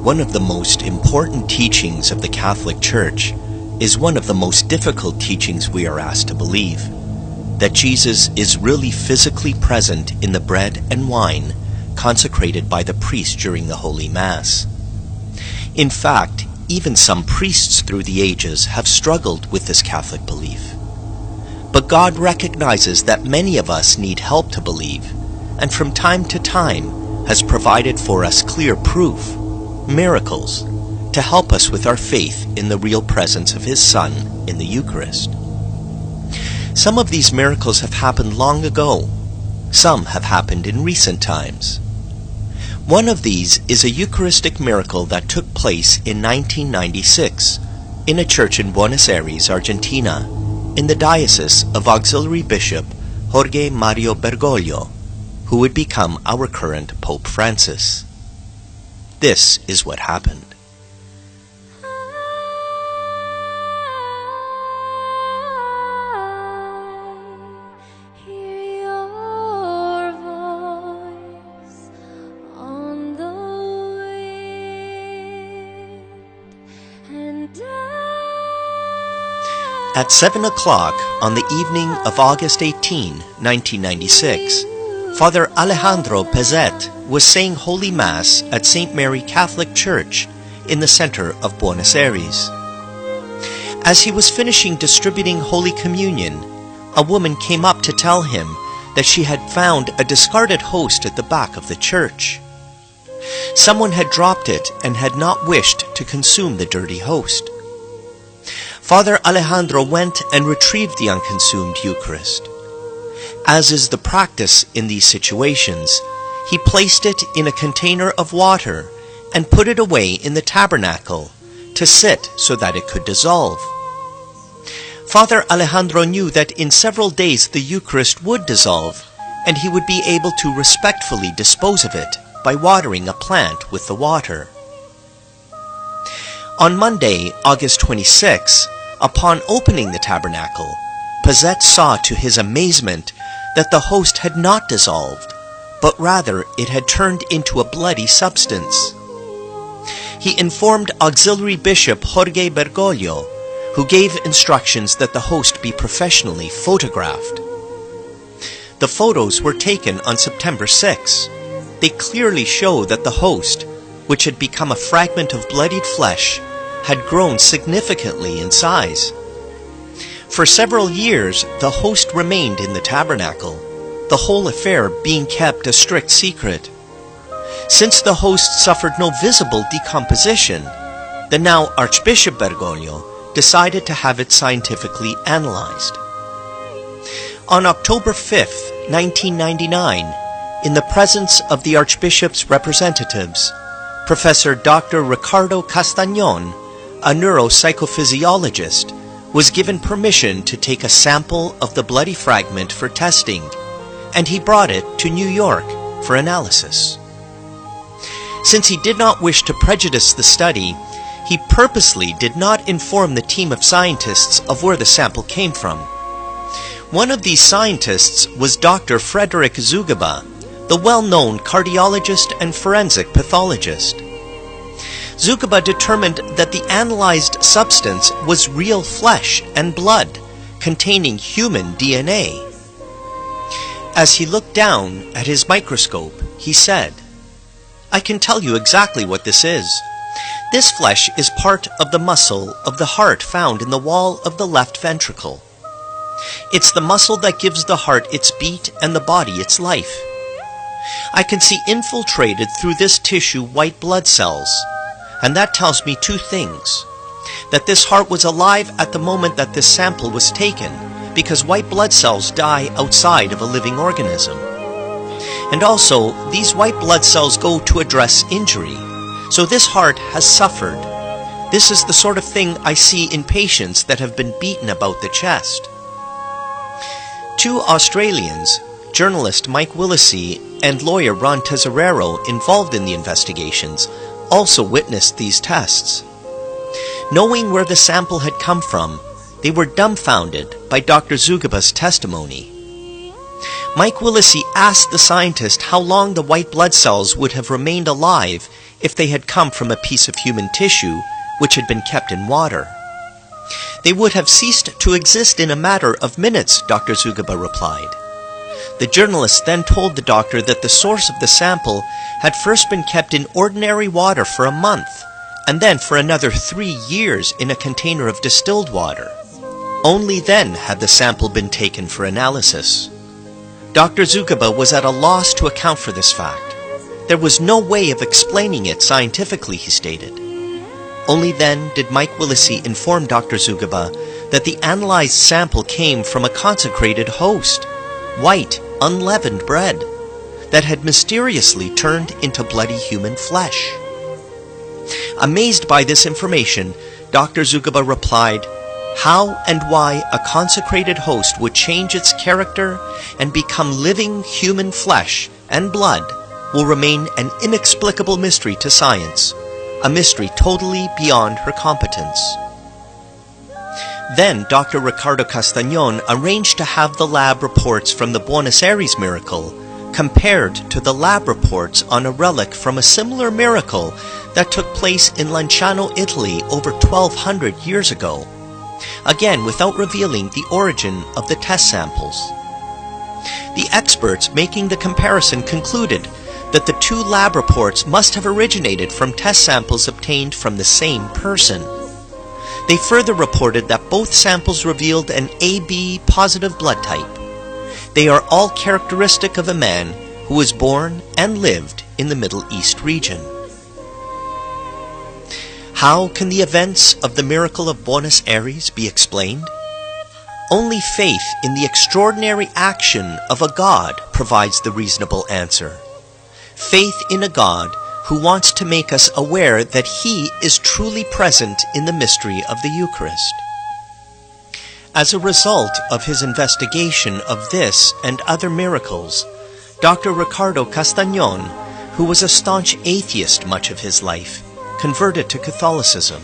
One of the most important teachings of the Catholic Church is one of the most difficult teachings we are asked to believe, that Jesus is really physically present in the bread and wine consecrated by the priest during the Holy Mass. In fact, even some priests through the ages have struggled with this Catholic belief. But God recognizes that many of us need help to believe, and from time to time has provided for us clear proof, miracles, to help us with our faith in the real presence of His Son in the Eucharist. Some of these miracles have happened long ago. Some have happened in recent times. One of these is a Eucharistic miracle that took place in 1996 in a church in Buenos Aires, Argentina, in the diocese of Auxiliary Bishop Jorge Mario Bergoglio, who would become our current Pope Francis. This is what happened. At 7 o'clock on the evening of August 18, 1996, Father Alejandro Pezet was saying Holy Mass at St. Mary Catholic Church in the center of Buenos Aires. As he was finishing distributing Holy Communion, a woman came up to tell him that she had found a discarded host at the back of the church. Someone had dropped it and had not wished to consume the dirty host. Father Alejandro went and retrieved the unconsumed Eucharist. As is the practice in these situations, he placed it in a container of water and put it away in the tabernacle to sit so that it could dissolve. Father Alejandro knew that in several days the Eucharist would dissolve, and he would be able to respectfully dispose of it by watering a plant with the water. On Monday, August 26, upon opening the tabernacle, Pezet saw to his amazement that the host had not dissolved, but rather it had turned into a bloody substance. He informed Auxiliary Bishop Jorge Bergoglio, who gave instructions that the host be professionally photographed. The photos were taken on September 6. They clearly show that the host, which had become a fragment of bloodied flesh, had grown significantly in size. For several years, the host remained in the tabernacle, the whole affair being kept a strict secret. Since the host suffered no visible decomposition, the now Archbishop Bergoglio decided to have it scientifically analyzed. On October 5, 1999, in the presence of the Archbishop's representatives, Professor Dr. Ricardo Castañón, a neuropsychophysiologist, was given permission to take a sample of the bloody fragment for testing, and he brought it to New York for analysis. Since he did not wish to prejudice the study, he purposely did not inform the team of scientists of where the sample came from. One of these scientists was Dr. Frederick Zugaba, the well-known cardiologist and forensic pathologist. Zugaba determined that the analyzed substance was real flesh and blood containing human DNA. As he looked down at his microscope, he said, "I can tell you exactly what this is. This flesh is part of the muscle of the heart found in the wall of the left ventricle. It's the muscle that gives the heart its beat and the body its life. I can see infiltrated through this tissue white blood cells, and that tells me two things. That this heart was alive at the moment that this sample was taken, because white blood cells die outside of a living organism. And also, these white blood cells go to address injury, so this heart has suffered. This is the sort of thing I see in patients that have been beaten about the chest." Two Australians, journalist Mike Willesee and lawyer Ron Tesorero, involved in the investigations, also witnessed these tests. Knowing where the sample had come from, they were dumbfounded by Dr. Zugaba's testimony. Mike Willesee asked the scientist how long the white blood cells would have remained alive if they had come from a piece of human tissue which had been kept in water. They would have ceased to exist in a matter of minutes, Dr. Zugaba replied. The journalist then told the doctor that the source of the sample had first been kept in ordinary water for a month, and then for another 3 years in a container of distilled water. Only then had the sample been taken for analysis. Dr. Zugaba was at a loss to account for this fact. There was no way of explaining it scientifically, he stated. Only then did Mike Willesee inform Dr. Zugaba that the analyzed sample came from a consecrated host, white, unleavened bread, that had mysteriously turned into bloody human flesh. Amazed by this information, Dr. Zugaba replied, "How and why a consecrated host would change its character and become living human flesh and blood will remain an inexplicable mystery to science, a mystery totally beyond her competence." Then Dr. Ricardo Castañón arranged to have the lab reports from the Buenos Aires miracle compared to the lab reports on a relic from a similar miracle that took place in Lanciano, Italy over 1200 years ago, again without revealing the origin of the test samples. The experts making the comparison concluded that the two lab reports must have originated from test samples obtained from the same person. They further reported that both samples revealed an AB positive blood type. They are all characteristic of a man who was born and lived in the Middle East region. How can the events of the miracle of Buenos Aires be explained? Only faith in the extraordinary action of a God provides the reasonable answer. Faith in a God who wants to make us aware that He is truly present in the mystery of the Eucharist. As a result of his investigation of this and other miracles, Dr. Ricardo Castañón, who was a staunch atheist much of his life, converted to Catholicism.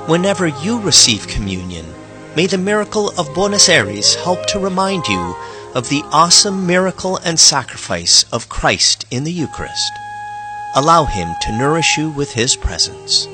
Whenever you receive communion, may the miracle of Buenos Aires help to remind you of the awesome miracle and sacrifice of Christ in the Eucharist. Allow Him to nourish you with His presence.